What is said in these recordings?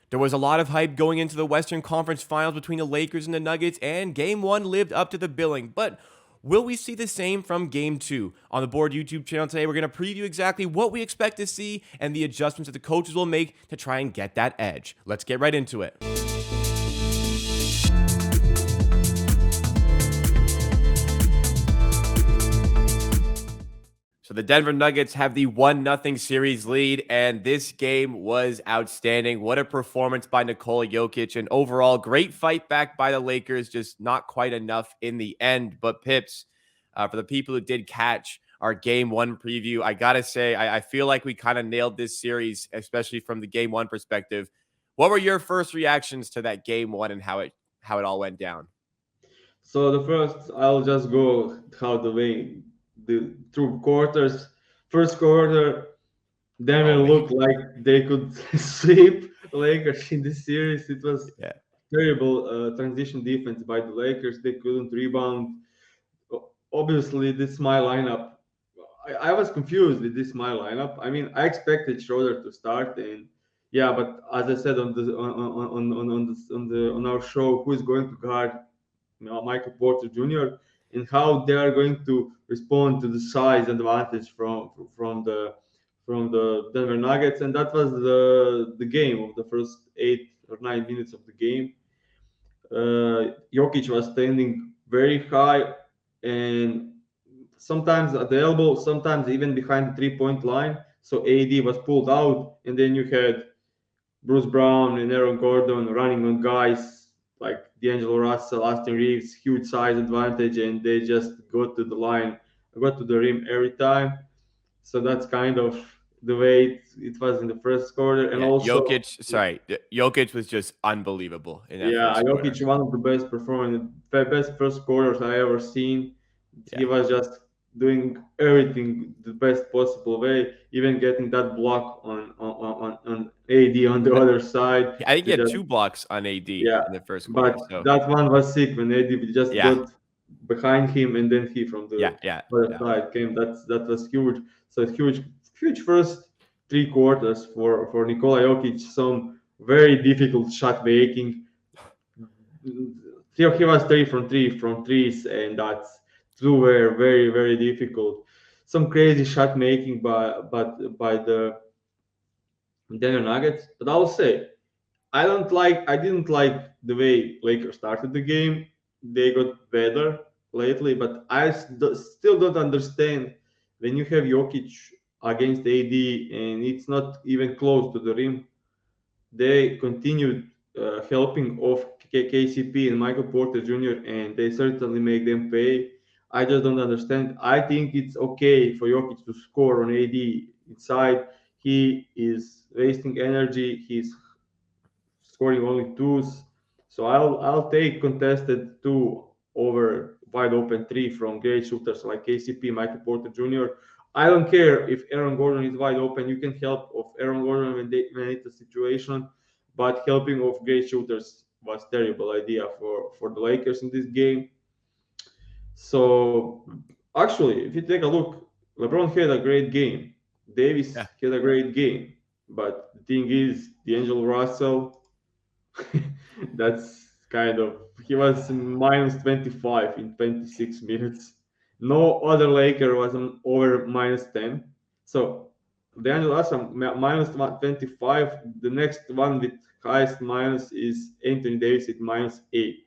There was a lot of hype going into the Western Conference Finals between the Lakers and the Nuggets, and Game 1 lived up to the billing. But will we see the same from Game 2? On the Board YouTube channel today, we're going to preview exactly what we expect to see and the adjustments that the coaches will make to try and get that edge. Let's get right into it. So the Denver Nuggets have the 1-0 series lead, and this game was outstanding. What a performance by Nikola Jokic, and overall great fight back by the Lakers, just not quite enough in the end. But Pips, for the people who did catch our Game 1 preview, I got to say, I feel like we kind of nailed this series, especially from the Game 1 perspective. What were your first reactions to that Game 1 and how it all went down? So the first, I'll just go how the way the through quarters. First quarter, Denver Oh, looked baby. like they could sweep Lakers in this series. It was Yeah. terrible transition defense by the Lakers. They couldn't rebound. Obviously, this my lineup. I was confused with this my lineup. I mean, I expected Schroeder to start, and yeah, but as I said on our show, who is going to guard Michael Porter Jr. and how they are going to respond to the size advantage from the Denver Nuggets, and that was the game of the first 8 or 9 minutes of the game. Jokic was standing very high and sometimes at the elbow, sometimes even behind the 3 point line. So AD was pulled out, and then you had Bruce Brown and Aaron Gordon running on guys like D'Angelo Russell, Austin Reeves, huge size advantage, and they just go to the line, go to the rim every time. So that's kind of the way it was in the first quarter. And Yeah, also, Jokic was just unbelievable in that yeah, first quarter. Jokic, one of the best performing, best first quarters I ever seen. He Yeah. was just doing everything the best possible way, even getting that block on AD on the other side I think he to had just 2 blocks on AD yeah. in the first quarter, But so that one was sick when AD just yeah. got behind him and then he from Yeah, the yeah, other yeah. side came. That was huge. So huge first 3 quarters for Nikola Jokic. Some very difficult shot making. He was 3 from threes, and that's two were very difficult. Some crazy shot making by the Denver Nuggets. But I'll say I didn't like the way Lakers started the game. They got better lately, but still don't understand when you have Jokic against AD and it's not even close to the rim. They continued helping off KCP and Michael Porter Jr. and they certainly make them pay. I just don't understand. I think it's okay for Jokic to score on AD inside. He is wasting energy. He's scoring only twos. So I'll take contested two over wide open three from great shooters like KCP, Michael Porter Jr. I don't care if Aaron Gordon is wide open. You can help of Aaron Gordon when it's a situation, but helping of great shooters was terrible idea for the Lakers in this game. So actually, if you take a look, LeBron had a great game. Davis Yeah. had a great game. But the thing is, D'Angelo Russell, that's kind of he was minus 25 in 26 minutes. No other Laker was over minus 10. So D'Angelo Russell minus 25. The next one with highest minus is Anthony Davis at minus 8.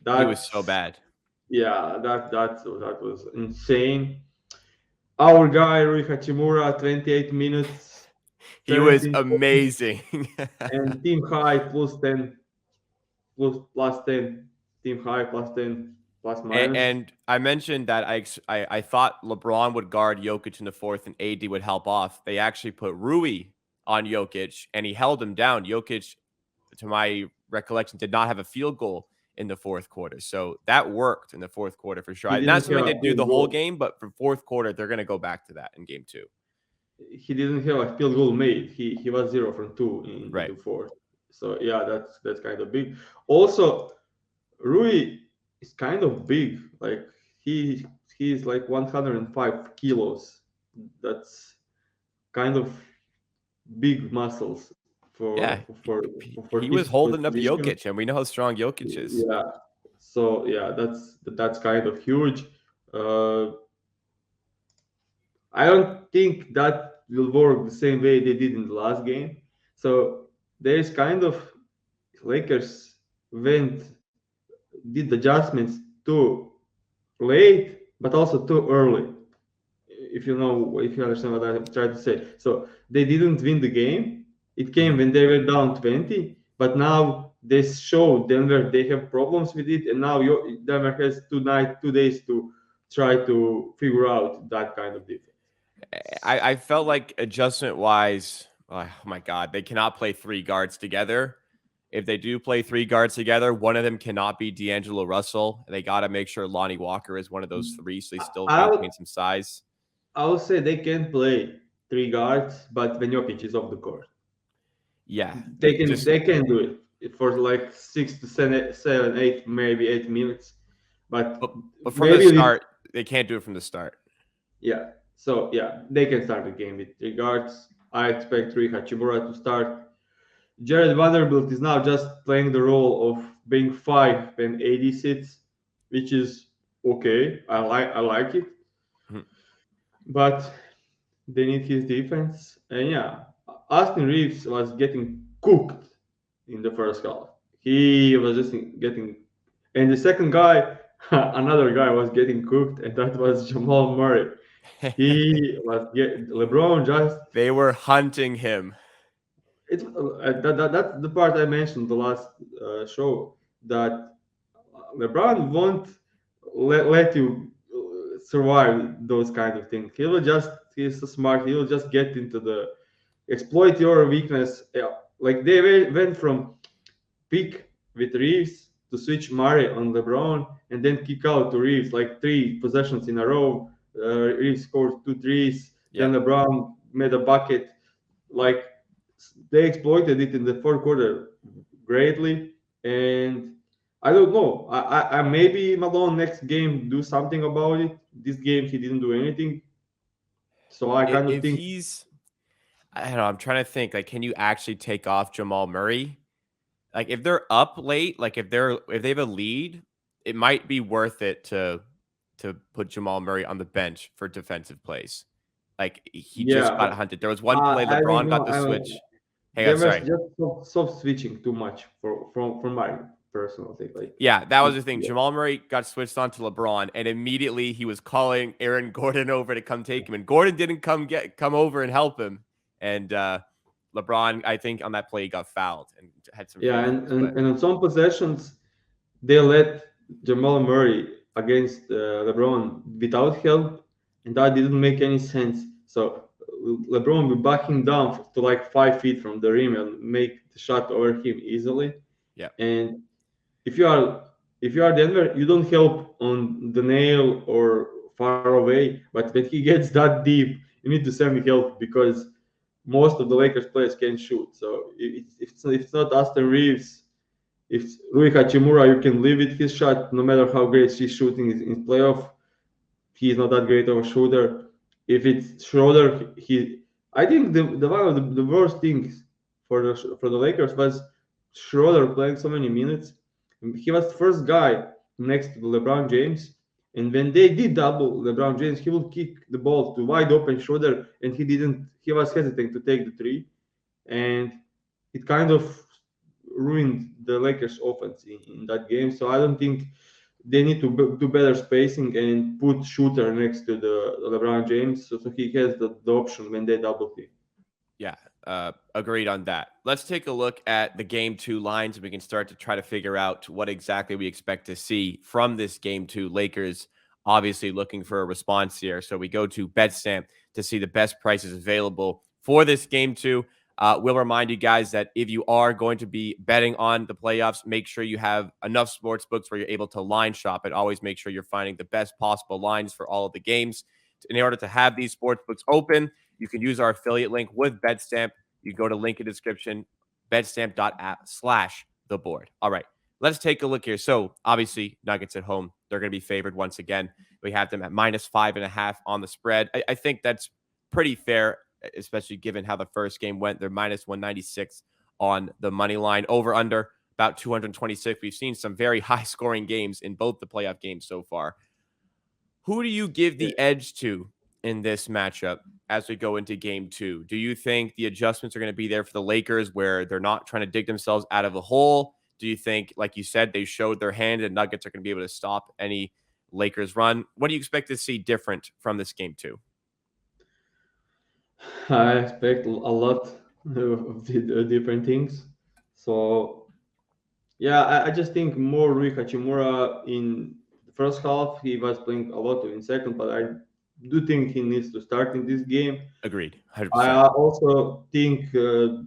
He was so That's bad. yeah, that was insane. Our guy Rui Hachimura, 28 minutes, He was 17 points, amazing. and team high plus 10, plus 10, team high plus 10, plus minus. And I mentioned that I thought LeBron would guard Jokic in the fourth and AD would help off. They actually put Rui on Jokic, and he held him down. Jokic, to my recollection, did not have a field goal in the fourth quarter. So that worked in the fourth quarter for sure. He Not didn't something have they a do the field whole goal. game, but for fourth quarter, they're going to go back to that in game 2. He didn't have a field goal made. He was 0 from 2 in Right. the fourth. So yeah, that's kind of big. Also, Rui is kind of big. Like he he's like 105 kilos. That's kind of big muscles Yeah, for he was his holding up position. Jokic, and we know how strong Jokic is. Yeah. So yeah, that's kind of huge. Uh, I don't think that will work the same way they did in the last game. So there is kind of Lakers went did adjustments too late, but also too early. If you understand what I'm trying to say. So they didn't win the game. It came Mhm. when they were down 20, but now they show Denver they have problems with it, and now Denver has 2 days to try to figure out that kind of defense. I felt like adjustment wise, oh my God, they cannot play three guards together. If they do play three guards together, one of them cannot be D'Angelo Russell. They got to make sure Lonnie Walker is one of those three, so they still maintain I'll some size. I'll say they can play three guards, but when Jokic is off the court, Yeah, just they can do it for like 6 to 7, 8, maybe 8 minutes, but, but but from the maybe with start, they can't do it from the start. yeah. So yeah, they can start the game with three guards. I expect Rui Hachimura to start. Jared Vanderbilt is now just playing the role of being five when AD sits, which is okay. I like it, Mhm. but they need his defense. And yeah, Austin Reeves was getting cooked in the first half. He was just getting, and the second guy, another guy was getting cooked, and that was Jamal Murray. He was LeBron just They were hunting him. that's the part I mentioned the last show that LeBron won't let you survive those kind of things. He's so smart. He will just get into the exploit your weakness. Yeah. Like they went from pick with Reeves to switch Murray on LeBron and then kick out to Reeves like 3 possessions in a row. Reeves scored 2 threes. Yep. Then LeBron made a bucket. Like they exploited it in the fourth quarter greatly. And I don't know. I maybe Malone next game do something about it. This game he didn't do anything. So I kind of If think he's, I don't know, I'm trying to think, like, can you actually take off Jamal Murray? Like, if they're up late, like if they have a lead, it might be worth it to put Jamal Murray on the bench for defensive plays. Like he just yeah, got but hunted. There was one play I don't LeBron got know. the switch. Hang They on, were sorry. just soft switching too much for my personal thing. Like, Yeah, that was it, the thing. yeah, Jamal Murray got switched on to LeBron, and immediately he was calling Aaron Gordon over to come take him. And Gordon didn't come over and help him. And LeBron, I think on that play, he got fouled and had some free yeah, throws. But and on some possessions they let Jamal Murray against LeBron without help, and that didn't make any sense. So LeBron will back him down to like 5 feet from the rim and make the shot over him easily. yeah, And if you are if you are Denver, you don't help on the nail or far away. But when he gets that deep, you need to send him help because most of the Lakers players can shoot. So if it's not Austin Reeves, if it's Rui Hachimura, you can live with his shot no matter how great he's shooting in playoff. He's not that great of a shooter. If it's Schroeder, he I think the one of the worst things for the Lakers was Schroeder playing so many minutes. He was the first guy next to LeBron James, and when they did double LeBron James, he would kick the ball to wide open Schroeder, and he didn't. He was hesitant to take the three, and it kind of ruined the Lakers' offense in that game. So I don't think they need to do better spacing and put shooter next to the LeBron James, so he has the option when they double him. yeah, agreed on that. Let's take a look at the game two lines, and we can start to try to figure out what exactly we expect to see from this game two. Lakers obviously looking for a response here. So we go to BetStamp to see the best prices available for this game two. We'll remind you guys that if you are going to be betting on the playoffs, make sure you have enough sports books where you're able to line shop and always make sure you're finding the best possible lines for all of the games. In order to have these sports books open, you can use our affiliate link with BetStamp. You go to link in description, betstamp.app/the board. All right, let's take a look here. So obviously, Nuggets at home, they're going to be favored once again. We have them at -5.5 on the spread. I think that's pretty fair, especially given how the first game went. They're -196 on the money line. Over under about 226. We've seen some very high scoring games in both the playoff games so far. Who do you give Yeah. the edge to in this matchup as we go into game two? Do you think the adjustments are going to be there for the Lakers where they're not trying to dig themselves out of a hole? Do you think, like you said, they showed their hand and Nuggets are going to be able to stop any Lakers run? What do you expect to see different from this game two? I expect a lot of the different things. So yeah, I just think more Rui Hachimura in the first half. He was playing a lot in second, but I do think he needs to start in this game. Agreed. I 100%. also think a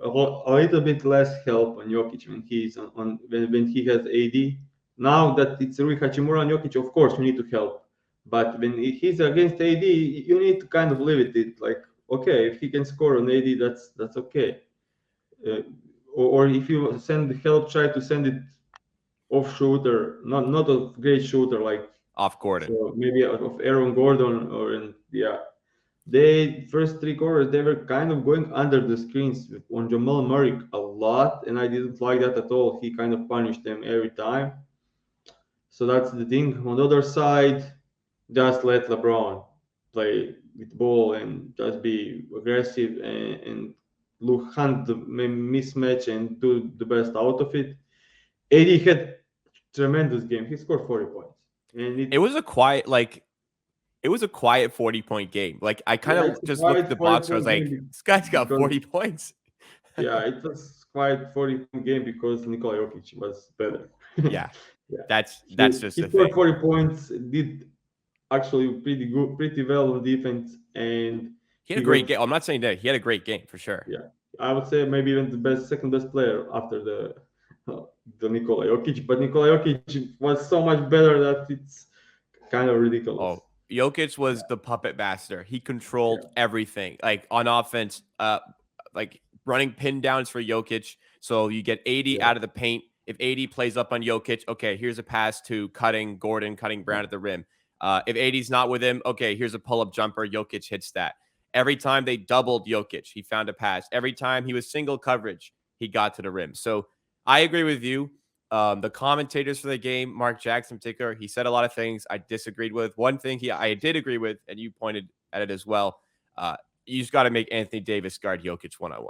little bit less help on Jokic when he's when he has AD. Now that it's Rui Hachimura and Jokic, of course you need to help. But when he's against AD, you need to kind of limit it. Like, okay, if he can score on AD, that's okay. Uh, or if you send help, try to send it off shooter, not a great shooter like Off Gordon. so maybe of Aaron Gordon or yeah. They first three quarters they were kind of going under the screens on Jamal Murray a lot, and I didn't like that at all. He kind of punished them every time. So that's the thing. On the other side, just let LeBron play with ball and just be aggressive and look hunt the mismatch and do the best out of it. AD had tremendous game. He scored 40 points, and It was a quiet, like, it was a quiet 40-point game. Like, I kind yeah, it's of a just looked at quite the 40 box and I was point like, game this guy's got because 40 points. yeah, it was quite 40 point game because Nikola Jokic was better. Yeah, Yeah, that's just he the scored thing. 40 points, did actually pretty good, pretty well on defense, and He had a he great got game. I'm not saying that he had a great game for sure. yeah, I would say maybe even the best, second best player after uh, the Nikola Jokic. But Nikola Jokic was so much better that it's kind of ridiculous. Oh, Jokic was the puppet master. He controlled Yeah, everything. Like on offense, like running pin downs for Jokic. So you get 80 yeah, out of the paint. If 80 plays up on Jokic, okay, here's a pass to cutting Gordon, cutting yeah, Brown at the rim. If 80's not with him, okay, here's a pull-up jumper. Jokic hits that. Every time they doubled Jokic, he found a pass. Every time he was single coverage, he got to the rim. So I agree with you. The commentators for the game, Mark Jackson in particular, he said a lot of things I disagreed with. One thing I did agree with, and you pointed at it as well. Uh, you just got to make Anthony Davis guard Jokic 1-on-1.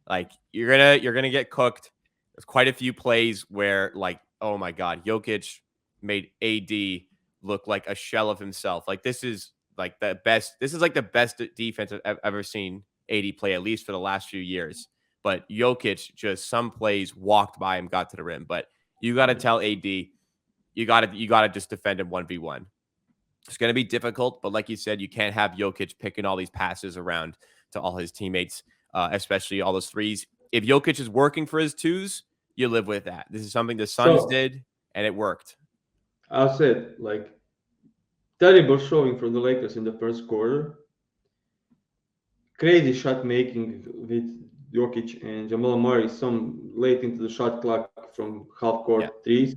Like you're gonna get cooked. There's quite a few plays where like, oh my god, Jokic made AD look like a shell of himself. Like this is like the best. This is like the best defense I've ever seen AD play, at least for the last few years. But Jokic just some plays walked by him, got to the rim. But you got to yeah. tell AD, you got to just defend him 1v1. It's going to be difficult, but like you said, you can't have Jokic picking all these passes around to all his teammates, especially all those threes. If Jokic is working for his twos, you live with that. This is something the Suns So did, and it worked. I said like terrible showing from the Lakers in the first quarter. Crazy shot making with Jokic and Jamal Murray. Some late into the shot clock from half Yeah, court threes.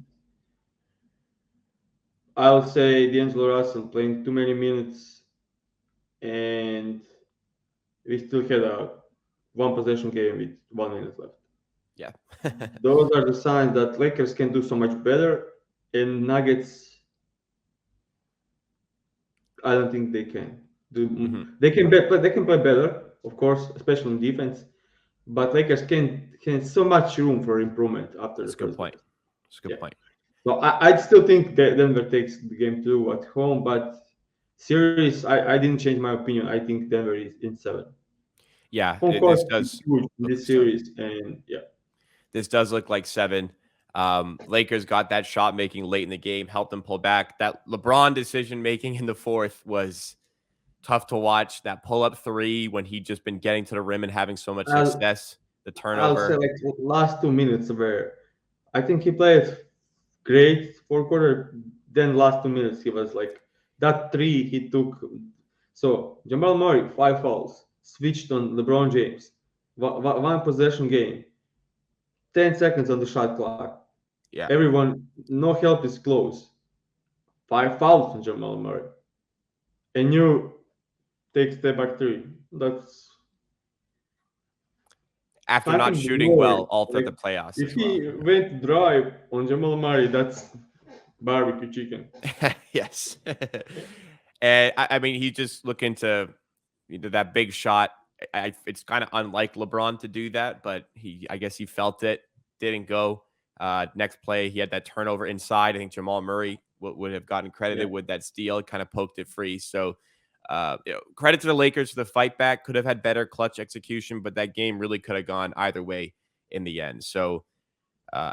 I'll say D'Angelo Russell playing too many minutes, and we still had a one possession game with 1 minute left. yeah. Those are the signs that Lakers can do so much better, and Nuggets. I don't think they can do. hmm They can play better, of course, especially in defense. But Lakers can so much room for improvement after the That's a good first point. game. That's a good Yeah. point. So I still think that Denver takes the game two at home, but series I didn't change my opinion. I think Denver is in seven. Yeah, Home court this is does huge in look like this seven. series, and yeah. This does look like seven. Lakers got that shot making late in the game, helped them pull back. That LeBron decision making in the fourth was tough to watch. That pull up three when he'd just been getting to the rim and having so much I'll success. The I'll say turnover. like last 2 minutes were I think he played great fourth quarter. Then last 2 minutes he was like that three he took. So Jamal Murray 5 fouls switched on LeBron James. One possession game. 10 seconds on the shot clock. Yeah. Everyone no help is close. 5 fouls on Jamal Murray. And you take step back three. That's after not Something shooting more well all through like the playoffs if as well. he went drive on Jamal Murray, that's barbecue chicken. Yes. And I mean, he's just looking to that big shot. It's kind of unlike LeBron to do that, but I guess he felt it, didn't go. Next play, he had that turnover inside. I think Jamal Murray would have gotten Yeah, credited with that steal, kind of poked it free. So, credit to the Lakers for the fight back. Could have had better clutch execution, but that game really could have gone either way in the end. So,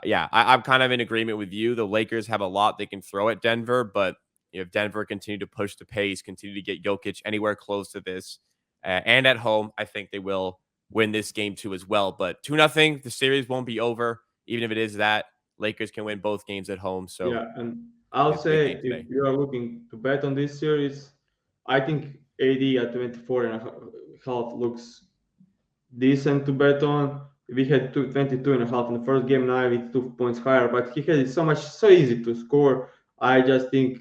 yeah, I'm kind of in agreement with you. The Lakers have a lot they can throw at Denver, but if Denver continue to push the pace, continue to get Jokic anywhere close to this, and at home, I think they will win this game too as well. But 2-0, the series won't be over, even if it is that. Lakers can win both games at home, so yeah, and I'll it's a big game say if today. you are looking to bet on this series, I think AD at 24 and a half looks decent to bet on. We had 22 and a half in the first game. Now it's 2 points higher, but he had it so easy to score. I just think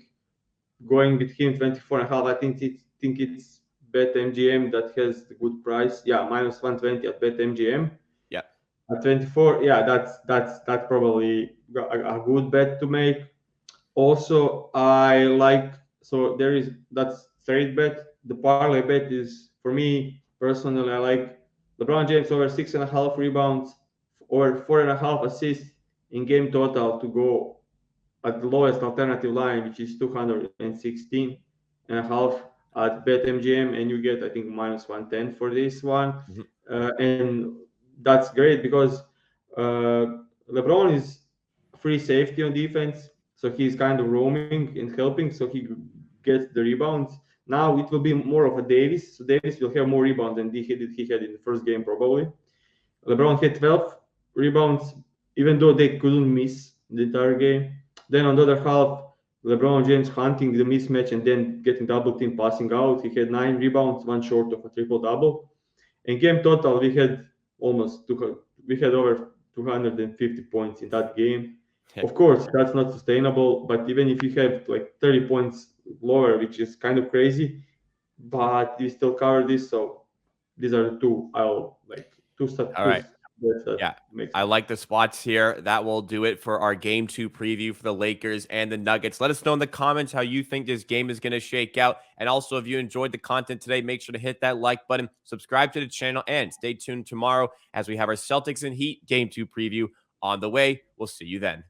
going with him 24 and a half, I think it's bet MGM that has the good price. Yeah, minus 120 at bet MGM. Yeah. At 24, yeah, that's probably a good bet to make. Also, I like, so there is that's straight bet. The parlay bet is for me personally. I like LeBron James over 6.5 rebounds, or 4.5 assists in game total to go at the lowest alternative line, which is 216.5 at BetMGM, and you get I think minus 110 for this one, Mhm. and that's great because LeBron is free safety on defense, so he's kind of roaming and helping, so he gets the rebounds. Now it will be more of a Davis, so Davis will have more rebounds than he had in the first game probably. LeBron had 12 rebounds, even though they couldn't miss the entire game. Then on the other half, LeBron James hunting the mismatch and then getting double team passing out. He had 9 rebounds, one short of a triple double. In game total, we had over 250 points in that game. Of course, that's not sustainable, but even if you have like 30 points lower, which is kind of crazy, but you still cover this. So these are the two I'll like All two right. bets that Yeah. makes I sense. like the spots here. That will do it for our game 2 preview for the Lakers and the Nuggets. Let us know in the comments how you think this game is going to shake out. And also, if you enjoyed the content today, make sure to hit that like button, subscribe to the channel, and stay tuned tomorrow as we have our Celtics and Heat game 2 preview on the way. We'll see you then.